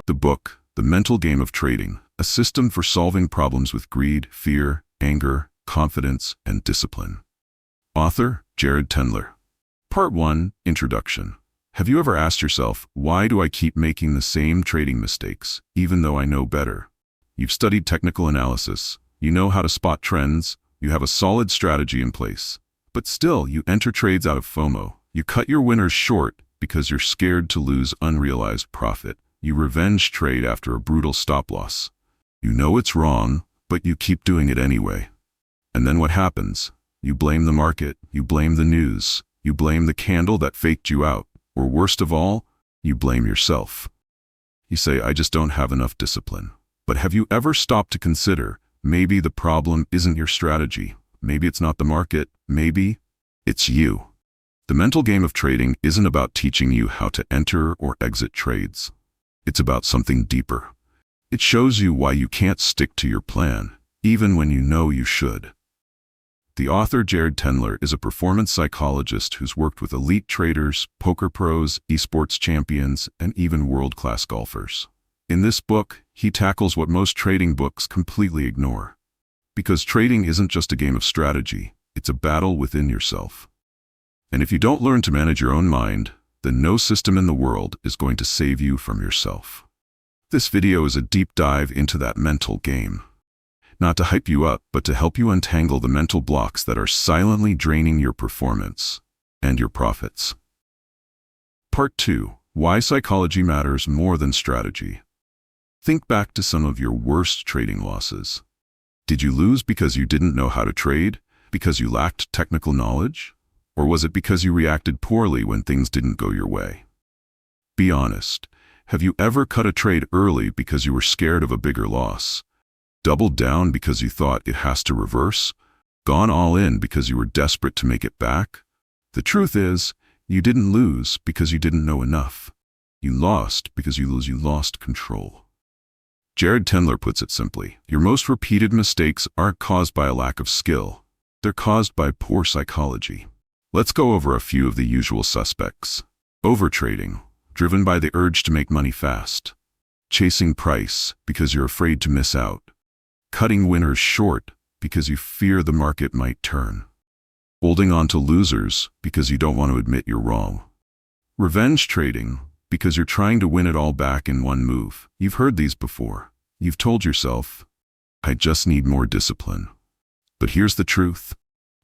The book, The Mental Game of Trading, a system for solving problems with greed, fear, anger, confidence, and discipline. Author, Jared Tendler. Part 1, Introduction. Have you ever asked yourself, why do I keep making the same trading mistakes, even though I know better? You've studied technical analysis, you know how to spot trends, you have a solid strategy in place. But still, you enter trades out of FOMO. You cut your winners short because you're scared to lose unrealized profit. You revenge trade after a brutal stop loss. You know it's wrong, but you keep doing it anyway. And then what happens? You blame the market, you blame the news, you blame the candle that faked you out. Or worst of all, you blame yourself. You say, I just don't have enough discipline. But have you ever stopped to consider, maybe the problem isn't your strategy, maybe it's not the market, maybe it's you. The mental game of trading isn't about teaching you how to enter or exit trades. It's about something deeper. It shows you why you can't stick to your plan, even when you know you should. The author, Jared Tendler, is a performance psychologist who's worked with elite traders, poker pros, esports champions, and even world-class golfers. In this book, he tackles what most trading books completely ignore. Because trading isn't just a game of strategy, it's a battle within yourself. And if you don't learn to manage your own mind, then no system in the world is going to save you from yourself. This video is a deep dive into that mental game. Not to hype you up, but to help you untangle the mental blocks that are silently draining your performance and your profits. Part 2. Why psychology matters more than strategy. Think back to some of your worst trading losses. Did you lose because you didn't know how to trade? Because you lacked technical knowledge? Or was it because you reacted poorly when things didn't go your way? Be honest. Have you ever cut a trade early because you were scared of a bigger loss? Doubled down because you thought it has to reverse? Gone all in because you were desperate to make it back? The truth is, you didn't lose because you didn't know enough. You lost because you lost control. Jared Tendler puts it simply, your most repeated mistakes aren't caused by a lack of skill. They're caused by poor psychology. Let's go over a few of the usual suspects. Overtrading, driven by the urge to make money fast. Chasing price because you're afraid to miss out. Cutting winners short because you fear the market might turn. Holding on to losers because you don't want to admit you're wrong. Revenge trading because you're trying to win it all back in one move. You've heard these before. You've told yourself, I just need more discipline. But here's the truth.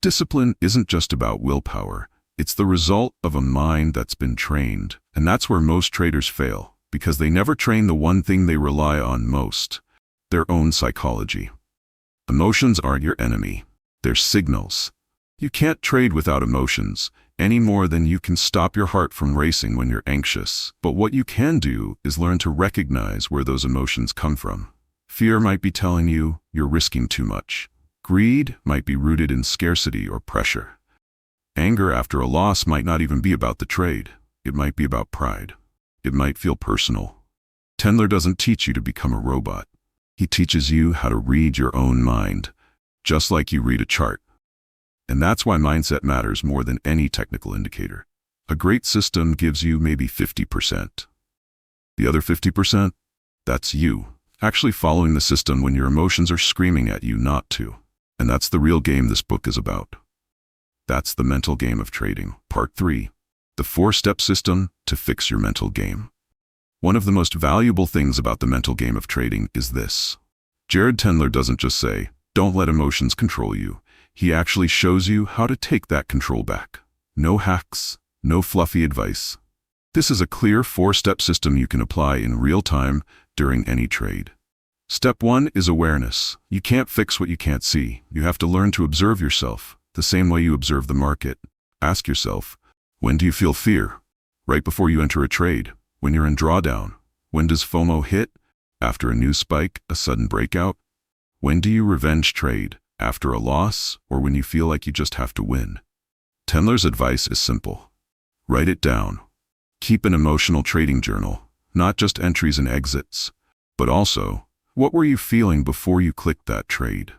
Discipline isn't just about willpower. It's the result of a mind that's been trained. And that's where most traders fail, because they never train the one thing they rely on most. Their own psychology. Emotions aren't your enemy. They're signals. You can't trade without emotions, any more than you can stop your heart from racing when you're anxious. But what you can do is learn to recognize where those emotions come from. Fear might be telling you you're risking too much. Greed might be rooted in scarcity or pressure. Anger after a loss might not even be about the trade. It might be about pride. It might feel personal. Tendler doesn't teach you to become a robot. He teaches you how to read your own mind, just like you read a chart. And that's why mindset matters more than any technical indicator. A great system gives you maybe 50%. The other 50%? That's you, actually following the system when your emotions are screaming at you not to. And that's the real game this book is about. That's the mental game of trading. Part 3. The 4-step system to fix your mental game. One of the most valuable things about the mental game of trading is this. Jared Tendler doesn't just say, don't let emotions control you. He actually shows you how to take that control back. No hacks, no fluffy advice. This is a clear 4-step system you can apply in real time during any trade. Step 1 is awareness. You can't fix what you can't see. You have to learn to observe yourself, the same way you observe the market. Ask yourself, when do you feel fear? Right before you enter a trade. When you're in drawdown. When does FOMO hit? After a new spike, a sudden breakout? When do you revenge trade? After a loss, or when you feel like you just have to win? Tendler's advice is simple. Write it down. Keep an emotional trading journal, not just entries and exits, but also, what were you feeling before you clicked that trade?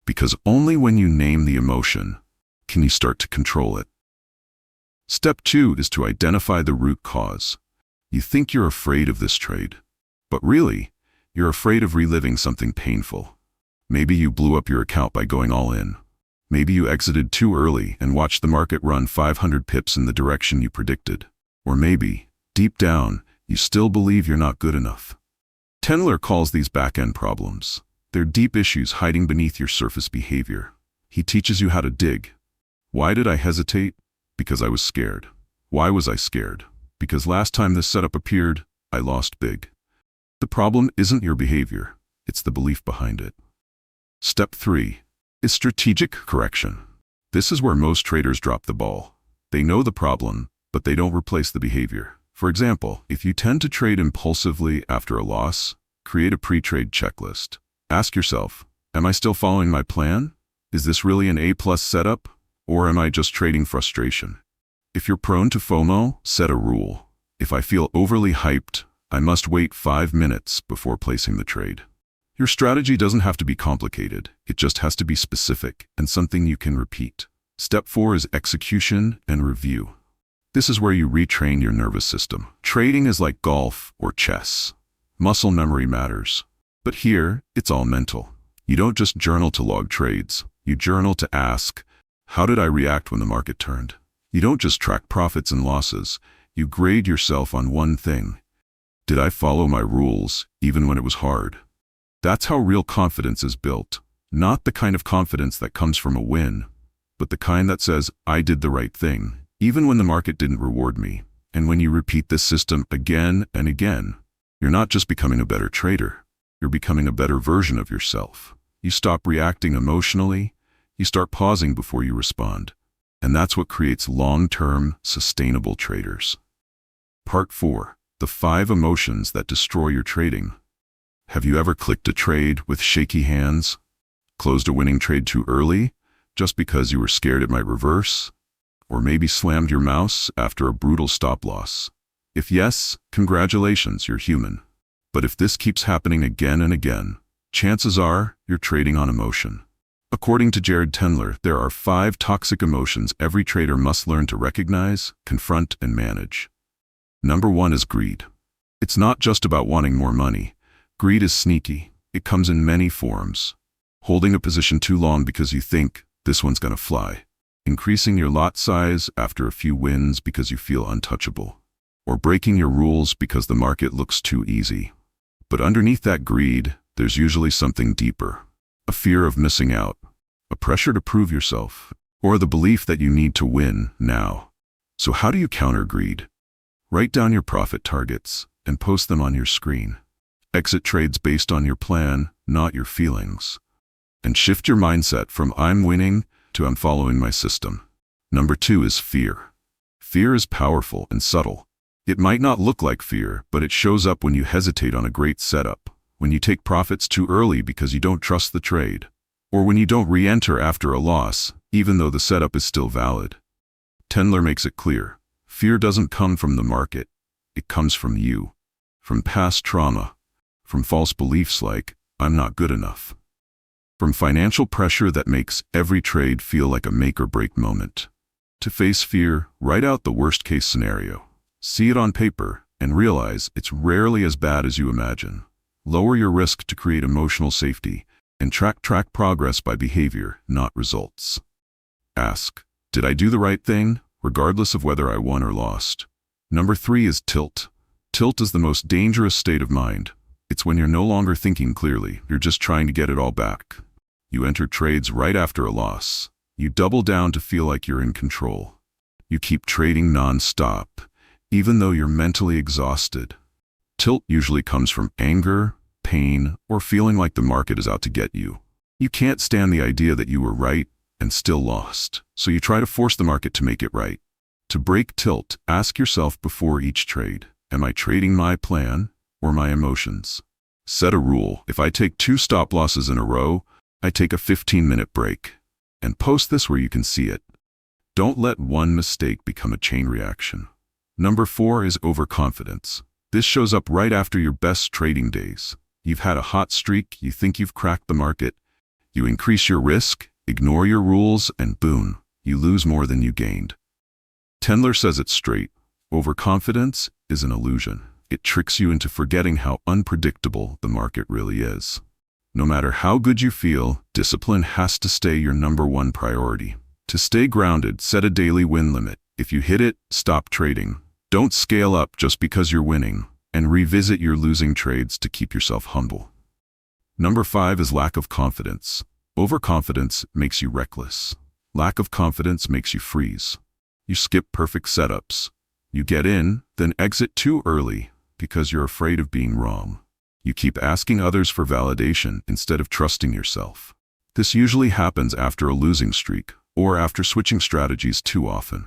Because only when you name the emotion can you start to control it. Step 2 is to identify the root cause. You think you're afraid of this trade, but really, you're afraid of reliving something painful. Maybe you blew up your account by going all in. Maybe you exited too early and watched the market run 500 pips in the direction you predicted. Or maybe, deep down, you still believe you're not good enough. Tendler calls these back-end problems. They're deep issues hiding beneath your surface behavior. He teaches you how to dig. Why did I hesitate? Because I was scared. Why was I scared? Because last time this setup appeared, I lost big. The problem isn't your behavior, it's the belief behind it. Step 3 is strategic correction. This is where most traders drop the ball. They know the problem, but they don't replace the behavior. For example, if you tend to trade impulsively after a loss, create a pre-trade checklist. Ask yourself, am I still following my plan? Is this really an A+ setup? Or am I just trading frustration? If you're prone to FOMO, set a rule. If I feel overly hyped, I must wait 5 minutes before placing the trade. Your strategy doesn't have to be complicated, it just has to be specific and something you can repeat. Step 4 is execution and review. This is where you retrain your nervous system. Trading is like golf or chess. Muscle memory matters. But here, it's all mental. You don't just journal to log trades, you journal to ask, how did I react when the market turned? You don't just track profits and losses, you grade yourself on one thing. Did I follow my rules, even when it was hard? That's how real confidence is built. Not the kind of confidence that comes from a win, but the kind that says, I did the right thing, even when the market didn't reward me. And when you repeat this system again and again, you're not just becoming a better trader, you're becoming a better version of yourself. You stop reacting emotionally, you start pausing before you respond. And that's what creates long-term, sustainable traders. Part 4. The 5 emotions that destroy your trading. Have you ever clicked a trade with shaky hands? Closed a winning trade too early, just because you were scared it might reverse? Or maybe slammed your mouse after a brutal stop loss? If yes, congratulations, you're human. But if this keeps happening again and again, chances are you're trading on emotion. According to Jared Tendler, there are 5 toxic emotions every trader must learn to recognize, confront, and manage. Number 1 is greed. It's not just about wanting more money. Greed is sneaky. It comes in many forms. Holding a position too long because you think, this one's gonna fly. Increasing your lot size after a few wins because you feel untouchable. Or breaking your rules because the market looks too easy. But underneath that greed, there's usually something deeper. A fear of missing out. A pressure to prove yourself. Or the belief that you need to win now. So how do you counter greed? Write down your profit targets and post them on your screen. Exit trades based on your plan, not your feelings. And shift your mindset from I'm winning to I'm following my system. Number 2 is fear. Fear is powerful and subtle. It might not look like fear, but it shows up when you hesitate on a great setup, when you take profits too early because you don't trust the trade, or when you don't re-enter after a loss, even though the setup is still valid. Tendler makes it clear. Fear doesn't come from the market. It comes from you. From past trauma. From false beliefs like, I'm not good enough. From financial pressure that makes every trade feel like a make-or-break moment. To face fear, write out the worst-case scenario. See it on paper, and realize it's rarely as bad as you imagine. Lower your risk to create emotional safety, and track progress by behavior, not results. Ask, did I do the right thing, regardless of whether I won or lost? Number 3 is tilt. Tilt is the most dangerous state of mind. It's when you're no longer thinking clearly, you're just trying to get it all back. You enter trades right after a loss. You double down to feel like you're in control. You keep trading non-stop, even though you're mentally exhausted. Tilt usually comes from anger, pain, or feeling like the market is out to get you. You can't stand the idea that you were right and still lost, so you try to force the market to make it right. To break tilt, ask yourself before each trade, am I trading my plan or my emotions? Set a rule. If I take 2 stop losses in a row, I take a 15-minute break. And post this where you can see it. Don't let one mistake become a chain reaction. Number 4 is overconfidence. This shows up right after your best trading days. You've had a hot streak, you think you've cracked the market. You increase your risk, ignore your rules, and boom, you lose more than you gained. Tendler says it straight. Overconfidence is an illusion. It tricks you into forgetting how unpredictable the market really is. No matter how good you feel, discipline has to stay your number one priority. To stay grounded, set a daily win limit. If you hit it, stop trading. Don't scale up just because you're winning, and revisit your losing trades to keep yourself humble. Number 5 is lack of confidence. Overconfidence makes you reckless. Lack of confidence makes you freeze. You skip perfect setups. You get in, then exit too early because you're afraid of being wrong. You keep asking others for validation instead of trusting yourself. This usually happens after a losing streak or after switching strategies too often.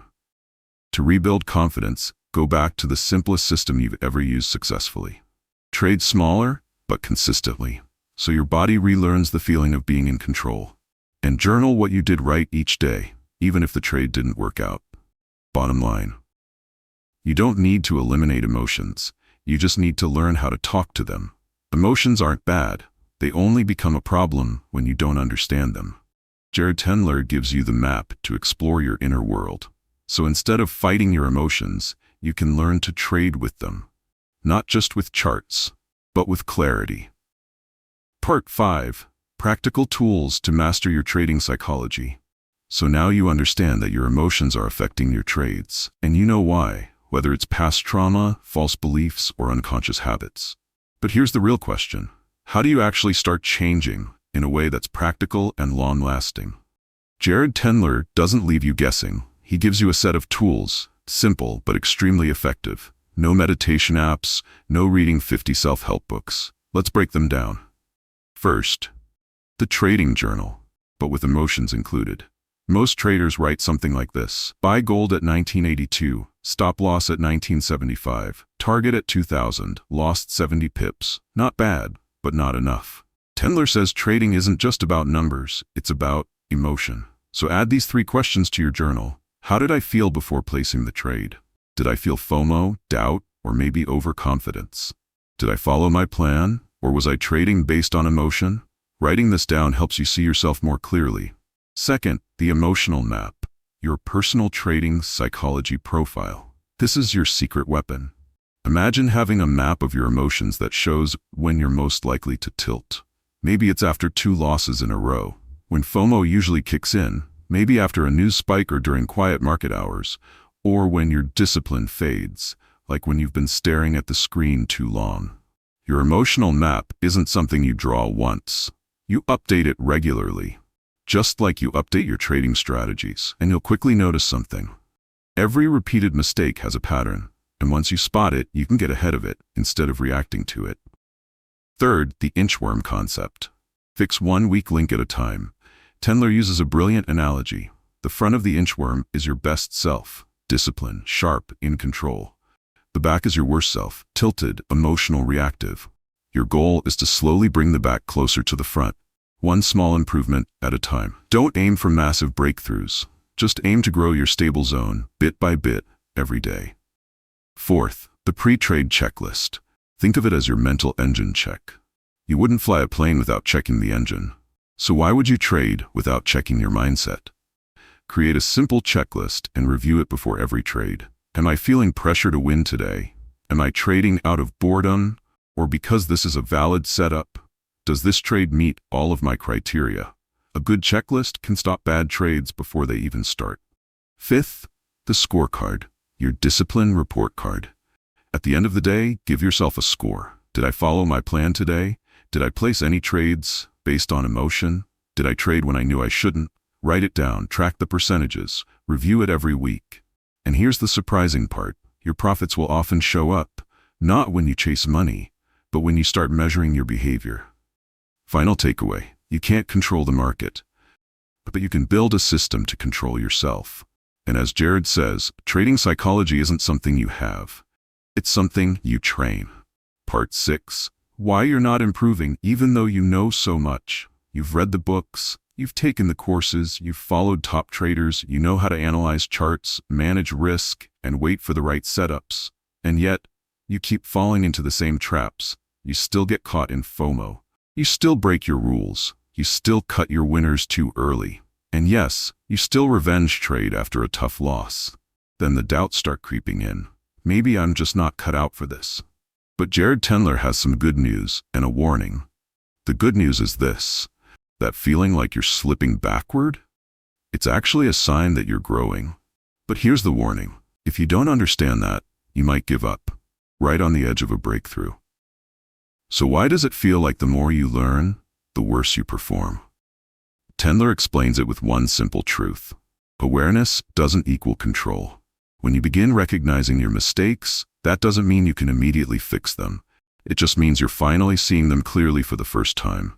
To rebuild confidence, go back to the simplest system you've ever used successfully. Trade smaller, but consistently, so your body relearns the feeling of being in control. And journal what you did right each day, even if the trade didn't work out. Bottom line: you don't need to eliminate emotions. You just need to learn how to talk to them. Emotions aren't bad. They only become a problem when you don't understand them. Jared Tendler gives you the map to explore your inner world. So instead of fighting your emotions, you can learn to trade with them. Not just with charts, but with clarity. Part 5. Practical tools to master your trading psychology. So now you understand that your emotions are affecting your trades, and you know why, whether it's past trauma, false beliefs, or unconscious habits. But here's the real question. How do you actually start changing in a way that's practical and long-lasting? Jared Tendler doesn't leave you guessing. He gives you a set of tools, simple but extremely effective. No meditation apps, no reading 50 self-help books. Let's break them down. First, the trading journal, but with emotions included. Most traders write something like this: buy gold at 1982, stop loss at 1975, target at 2000, lost 70 pips. Not bad, but not enough. Tendler says trading isn't just about numbers, it's about emotion. So add these 3 questions to your journal. How did I feel before placing the trade? Did I feel FOMO, doubt, or maybe overconfidence? Did I follow my plan, or was I trading based on emotion? Writing this down helps you see yourself more clearly. Second, the emotional map, your personal trading psychology profile. This is your secret weapon. Imagine having a map of your emotions that shows when you're most likely to tilt. Maybe it's after 2 losses in a row, when FOMO usually kicks in, maybe after a news spike or during quiet market hours, or when your discipline fades, like when you've been staring at the screen too long. Your emotional map isn't something you draw once. You update it regularly. Just like you update your trading strategies, and you'll quickly notice something. Every repeated mistake has a pattern, and once you spot it, you can get ahead of it instead of reacting to it. Third, the inchworm concept. Fix one weak link at a time. Tendler uses a brilliant analogy. The front of the inchworm is your best self, disciplined, sharp, in control. The back is your worst self, tilted, emotional, reactive. Your goal is to slowly bring the back closer to the front, one small improvement at a time. Don't aim for massive breakthroughs. Just aim to grow your stable zone, bit by bit, every day. Fourth, the pre-trade checklist. Think of it as your mental engine check. You wouldn't fly a plane without checking the engine. So why would you trade without checking your mindset? Create a simple checklist and review it before every trade. Am I feeling pressure to win today? Am I trading out of boredom, or because this is a valid setup? Does this trade meet all of my criteria? A good checklist can stop bad trades before they even start. Fifth, the scorecard, your discipline report card. At the end of the day, give yourself a score. Did I follow my plan today? Did I place any trades based on emotion? Did I trade when I knew I shouldn't? Write it down, track the percentages, review it every week. And here's the surprising part. Your profits will often show up, not when you chase money, but when you start measuring your behavior. Final takeaway: you can't control the market, but you can build a system to control yourself. And as Jared says, trading psychology isn't something you have. It's something you train. Part 6. Why you're not improving even though you know so much. You've read the books, you've taken the courses, you've followed top traders, you know how to analyze charts, manage risk, and wait for the right setups. And yet, you keep falling into the same traps. You still get caught in FOMO. You still break your rules. You still cut your winners too early. And yes, you still revenge trade after a tough loss. Then the doubts start creeping in. maybe I'm just not cut out for this. But Jared Tendler has some good news and a warning. The good news is this: that feeling like you're slipping backward? It's actually a sign that you're growing. But here's the warning: if you don't understand that, you might give up, right on the edge of a breakthrough. So why does it feel like the more you learn, the worse you perform? Tendler explains it with one simple truth: awareness doesn't equal control. When you begin recognizing your mistakes, that doesn't mean you can immediately fix them. It just means you're finally seeing them clearly for the first time.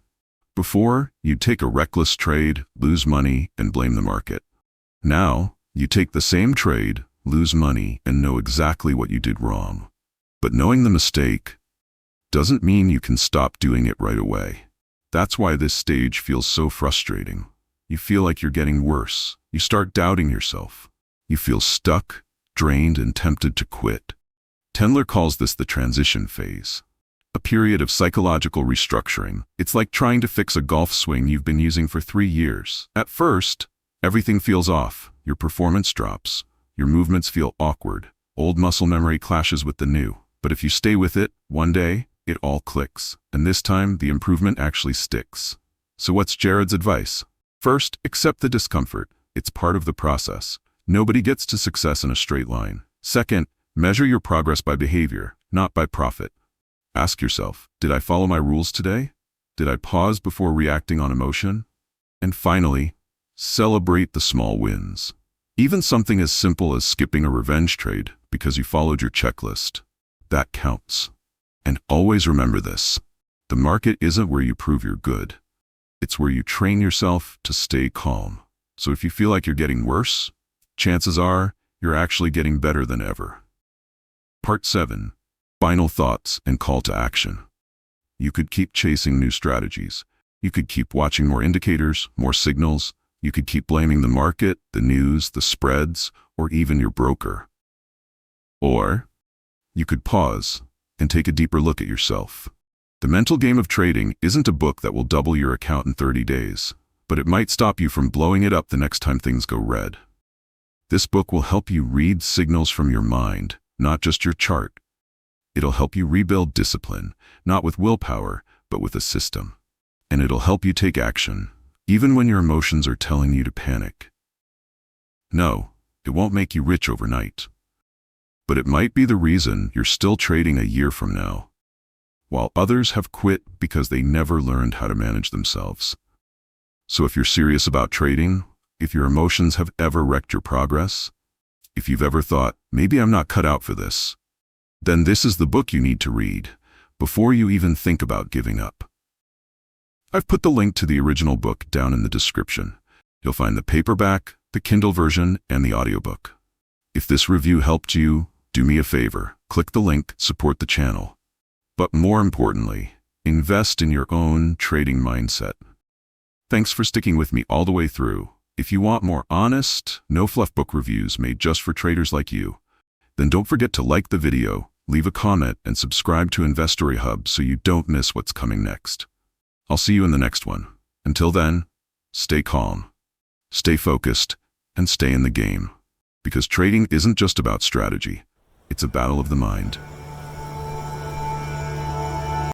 Before, you'd take a reckless trade, lose money, and blame the market. Now, you take the same trade, lose money, and know exactly what you did wrong. But knowing the mistake doesn't mean you can stop doing it right away. That's why this stage feels so frustrating. You feel like you're getting worse. You start doubting yourself. You feel stuck, drained, and tempted to quit. Tendler calls this the transition phase, a period of psychological restructuring. It's like trying to fix a golf swing you've been using for 3 years. At first, everything feels off. Your performance drops. Your movements feel awkward. Old muscle memory clashes with the new. But if you stay with it, one day, it all clicks. And this time, the improvement actually sticks. So what's Jared's advice? First, accept the discomfort. It's part of the process. Nobody gets to success in a straight line. Second, measure your progress by behavior, not by profit. Ask yourself, did I follow my rules today? Did I pause before reacting on emotion? And finally, celebrate the small wins. Even something as simple as skipping a revenge trade because you followed your checklist. That counts. And always remember this: the market isn't where you prove you're good. It's where you train yourself to stay calm. So if you feel like you're getting worse, chances are you're actually getting better than ever. Part 7. Final thoughts and call to action. You could keep chasing new strategies. You could keep watching more indicators, more signals. You could keep blaming the market, the news, the spreads, or even your broker. Or you could pause and take a deeper look at yourself. The Mental Game of Trading isn't a book that will double your account in 30 days, but it might stop you from blowing it up the next time things go red. This book will help you read signals from your mind, not just your chart. It'll help you rebuild discipline, not with willpower, but with a system. And it'll help you take action, even when your emotions are telling you to panic. No, it won't make you rich overnight. But it might be the reason you're still trading a year from now, while others have quit because they never learned how to manage themselves. So if you're serious about trading, if your emotions have ever wrecked your progress, if you've ever thought, maybe I'm not cut out for this, then this is the book you need to read before you even think about giving up. I've put the link to the original book down in the description. You'll find the paperback, the Kindle version, and the audiobook. If this review helped you, do me a favor, click the link, support the channel. But more importantly, invest in your own trading mindset. Thanks for sticking with me all the way through. If you want more honest, no-fluff book reviews made just for traders like you, then don't forget to like the video, leave a comment, and subscribe to Investory Hub so you don't miss what's coming next. I'll see you in the next one. Until then, stay calm, stay focused, and stay in the game. Because trading isn't just about strategy. It's a battle of the mind.